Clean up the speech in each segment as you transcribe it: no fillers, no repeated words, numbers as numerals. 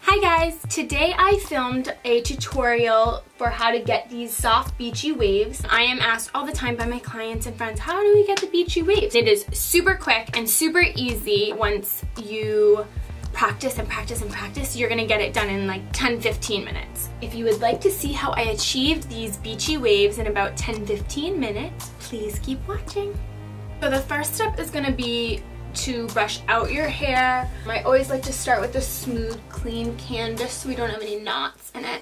Hi guys! Today I filmed a tutorial for how to get these soft beachy waves. I am asked all the time by my clients and friends, how do we get the beachy waves? It is super quick and super easy. Once you practice and practice and practice, you're gonna get it done in like 10-15 minutes. If you would like to see how I achieved these beachy waves in about 10-15 minutes, please keep watching. So the first step is gonna be to brush out your hair. I always like to start with a smooth, clean canvas so we don't have any knots in it.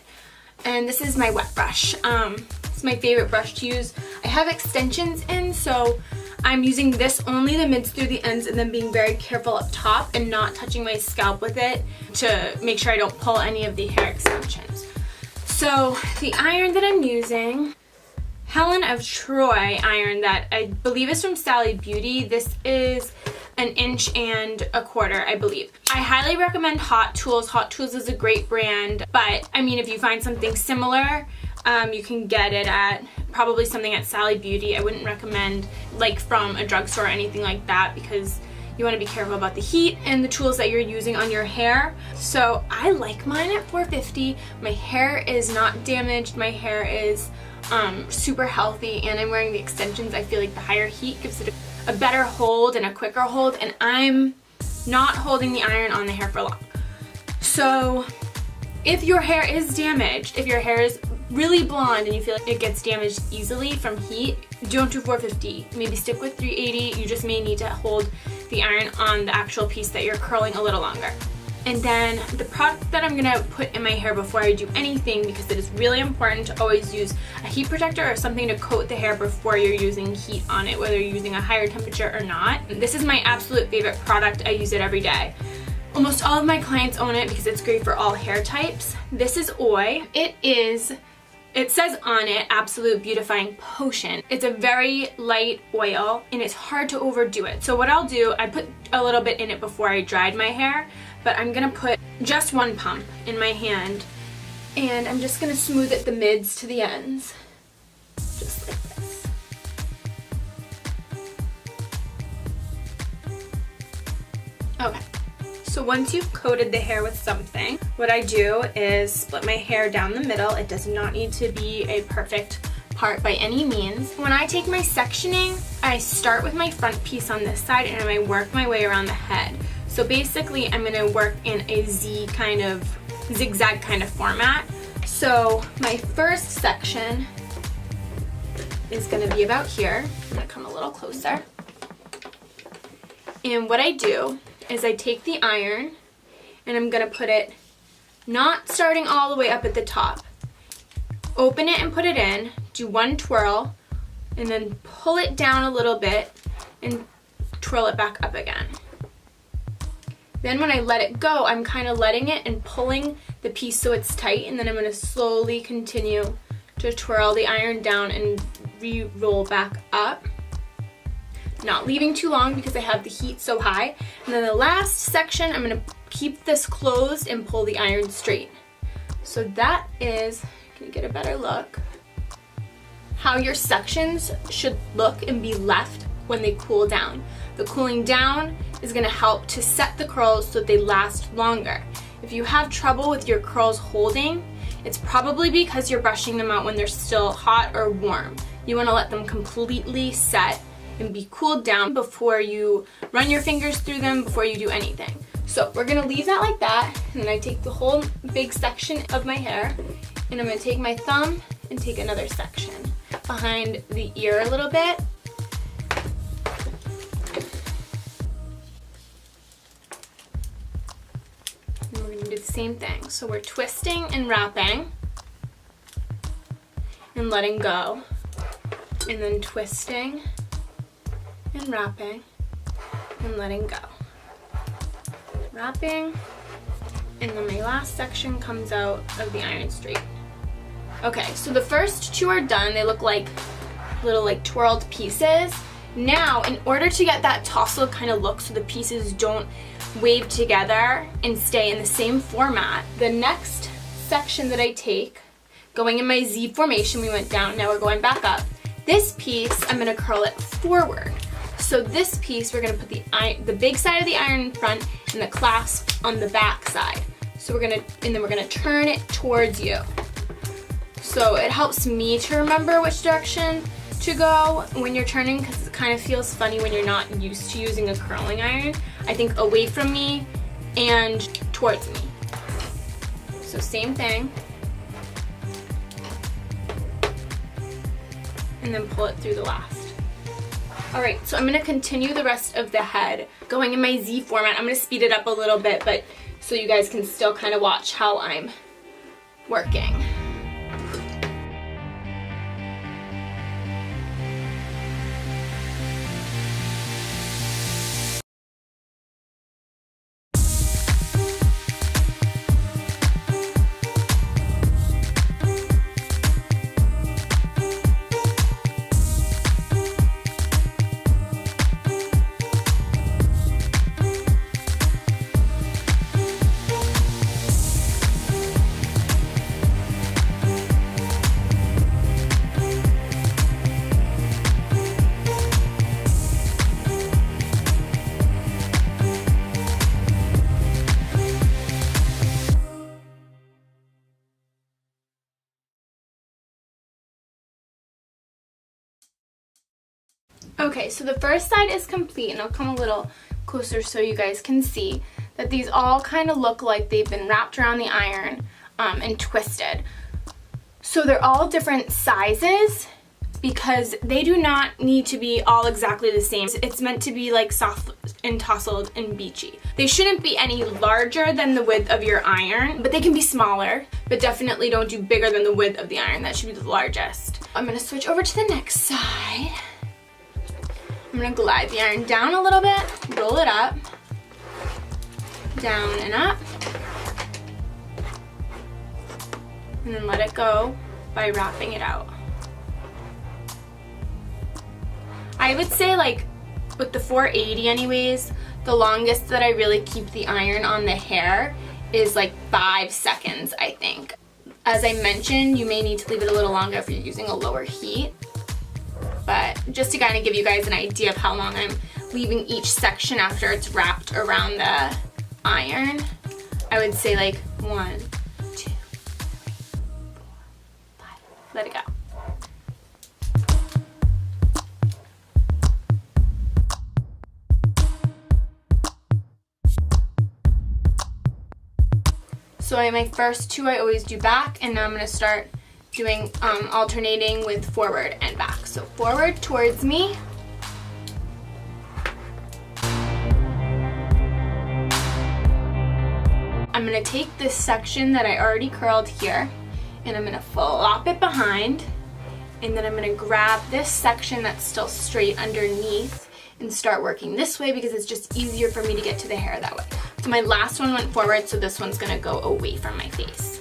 And this is my wet brush. It's my favorite brush to use. I have extensions in, so I'm using this only the mids through the ends and then being very careful up top and not touching my scalp with it to make sure I don't pull any of the hair extensions. So the iron that I'm using, Helen of Troy iron that I believe is from Sally Beauty. This is 1.25 inches, I believe. I highly recommend Hot Tools. Hot Tools is a great brand, but I mean, if you find something similar, you can get it at probably something at Sally Beauty. I wouldn't recommend like from a drugstore or anything like that because you want to be careful about the heat and the tools that you're using on your hair. So I like mine at 450. My hair is not damaged. My hair is super healthy, and I'm wearing the extensions. I feel like the higher heat gives it a better hold and a quicker hold, and I'm not holding the iron on the hair for long. So if your hair is damaged, if your hair is really blonde and you feel like it gets damaged easily from heat, don't do 450. Maybe stick with 380. You just may need to hold the iron on the actual piece that you're curling a little longer. And then the product that I'm gonna put in my hair before I do anything, because it is really important to always use a heat protector or something to coat the hair before you're using heat on it, whether you're using a higher temperature or not. This is my absolute favorite product. I use it every day. Almost all of my clients own it because it's great for all hair types. This is Oi. It says on it, Absolute Beautifying Potion. It's a very light oil and it's hard to overdo it. So what I'll do, I put a little bit in it before I dried my hair, but I'm gonna put just one pump in my hand and I'm just gonna smooth it the mids to the ends, just like this. Okay. So once you've coated the hair with something, what I do is split my hair down the middle. It does not need to be a perfect part by any means. When I take my sectioning, I start with my front piece on this side and I work my way around the head. So basically I'm gonna work in a zigzag kind of format. So my first section is gonna be about here. I'm gonna come a little closer. And what I do is I take the iron and I'm gonna put it, not starting all the way up at the top. Open it and put it in, do one twirl, and then pull it down a little bit and twirl it back up again. Then when I let it go, I'm kind of letting it and pulling the piece so it's tight, and then I'm gonna slowly continue to twirl the iron down and re-roll back up. Not leaving too long because I have the heat so high. And then the last section, I'm gonna keep this closed and pull the iron straight. So that is, can you get a better look, how your sections should look and be left when they cool down. The cooling down is gonna help to set the curls so that they last longer. If you have trouble with your curls holding, it's probably because you're brushing them out when they're still hot or warm. You wanna let them completely set and be cooled down before you run your fingers through them, before you do anything. So we're gonna leave that like that, and then I take the whole big section of my hair, and I'm gonna take my thumb and take another section behind the ear a little bit. And we're gonna do the same thing. So we're twisting and wrapping and letting go, and then twisting and wrapping and letting go. Wrapping, and then my last section comes out of the iron straight. Okay, so the first two are done. They look like little like twirled pieces. Now, in order to get that tassel kind of look so the pieces don't wave together and stay in the same format, the next section that I take, going in my Z formation, we went down, now we're going back up. This piece, I'm gonna curl it forward. So this piece, we're gonna put the big side of the iron in front and the clasp on the back side. So and then we're gonna turn it towards you. So it helps me to remember which direction to go when you're turning, because it kind of feels funny when you're not used to using a curling iron. I think away from me and towards me. So same thing. And then pull it through the last. Alright, so I'm going to continue the rest of the head going in my Z format. I'm going to speed it up a little bit, but so you guys can still kind of watch how I'm working. Okay, so the first side is complete, and I'll come a little closer so you guys can see that these all kind of look like they've been wrapped around the iron and twisted. So they're all different sizes because they do not need to be all exactly the same. It's meant to be like soft and tousled and beachy. They shouldn't be any larger than the width of your iron, but they can be smaller, but definitely don't do bigger than the width of the iron. That should be the largest. I'm gonna switch over to the next side. I'm gonna glide the iron down a little bit, roll it up, down and up, and then let it go by wrapping it out. I would say, like, with the 480 anyways, the longest that I really keep the iron on the hair is like 5 seconds, I think. As I mentioned, you may need to leave it a little longer if you're using a lower heat. But just to kind of give you guys an idea of how long I'm leaving each section after it's wrapped around the iron, I would say like 1, 2, 3, 4, 5. Let it go. So in my first two, I always do back, and now I'm going to start doing alternating with forward and back. So forward towards me. I'm going to take this section that I already curled here, and I'm going to flop it behind, and then I'm going to grab this section that's still straight underneath and start working this way because it's just easier for me to get to the hair that way. So my last one went forward, so this one's going to go away from my face.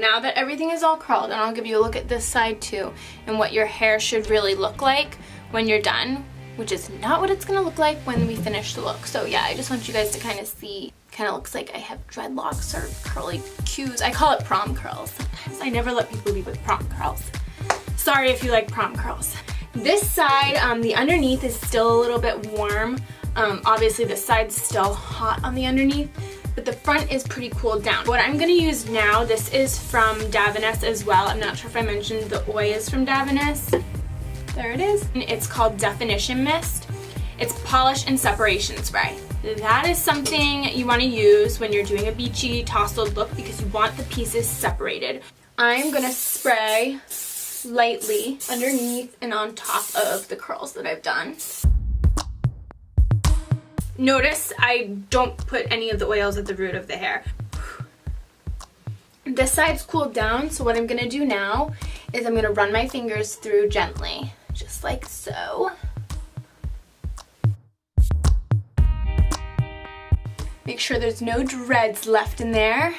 Now that everything is all curled, and I'll give you a look at this side too, and what your hair should really look like when you're done, which is not what it's gonna look like when we finish the look. So yeah, I just want you guys to kind of see, kind of looks like I have dreadlocks or curly cues. I call it prom curls sometimes. I never let people leave with prom curls. Sorry if you like prom curls. This side, the underneath is still a little bit warm. Obviously this side's still hot on the underneath, but the front is pretty cooled down. What I'm going to use now, this is from Davines as well. I'm not sure if I mentioned the oil is from Davines. There it is. And it's called Definition Mist. It's polish and separation spray. That is something you want to use when you're doing a beachy, tousled look because you want the pieces separated. I'm going to spray lightly underneath and on top of the curls that I've done. Notice I don't put any of the oils at the root of the hair. This side's cooled down, so what I'm going to do now is I'm going to run my fingers through gently, just like so. Make sure there's no dreads left in there.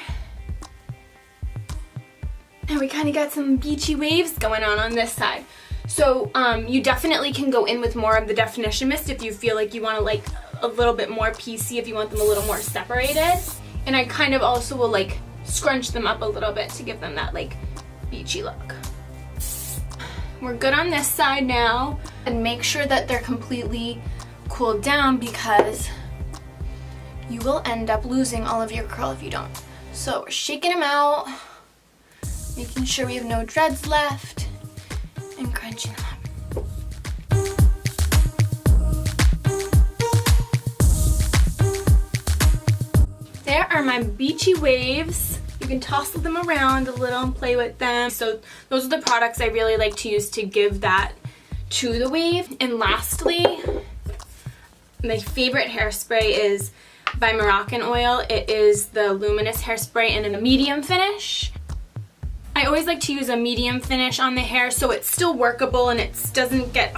And we kind of got some beachy waves going on this side. So you definitely can go in with more of the definition mist if you feel like you want to like a little bit more piecey, if you want them a little more separated. And I kind of also will like scrunch them up a little bit to give them that like beachy look. We're good on this side now, and make sure that they're completely cooled down because you will end up losing all of your curl if you don't. So we're shaking them out, making sure we have no dreads left, and crunching them up. There are my beachy waves. You can toss them around a little and play with them. So those are the products I really like to use to give that to the wave. And lastly, my favorite hairspray is by Moroccanoil. It is the Luminous hairspray in a medium finish. I always like to use a medium finish on the hair so it's still workable and it doesn't get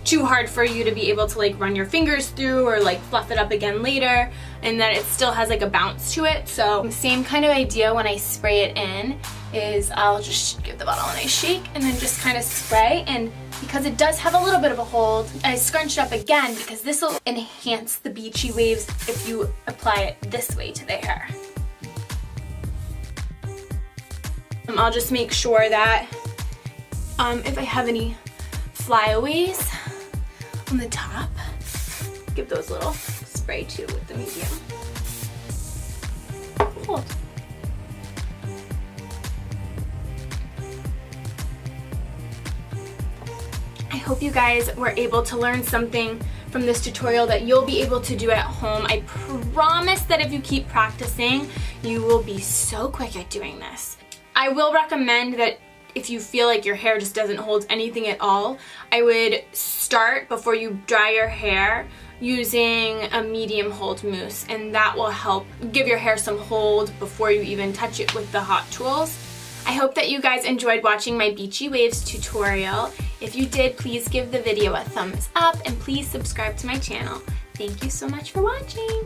too hard for you to be able to like run your fingers through or like fluff it up again later, and that it still has like a bounce to it. So same kind of idea when I spray it in is I'll just give the bottle a nice shake and then just kind of spray, and because it does have a little bit of a hold, I scrunch it up again because this will enhance the beachy waves if you apply it this way to the hair. I'll just make sure that if I have any flyaways on the top, give those a little spray too with the medium. Hold. I hope you guys were able to learn something from this tutorial that you'll be able to do at home. I promise that if you keep practicing, you will be so quick at doing this. I will recommend that if you feel like your hair just doesn't hold anything at all, I would start before you dry your hair using a medium hold mousse, and that will help give your hair some hold before you even touch it with the hot tools. I hope that you guys enjoyed watching my Beachy Waves tutorial. If you did, please give the video a thumbs up and please subscribe to my channel. Thank you so much for watching.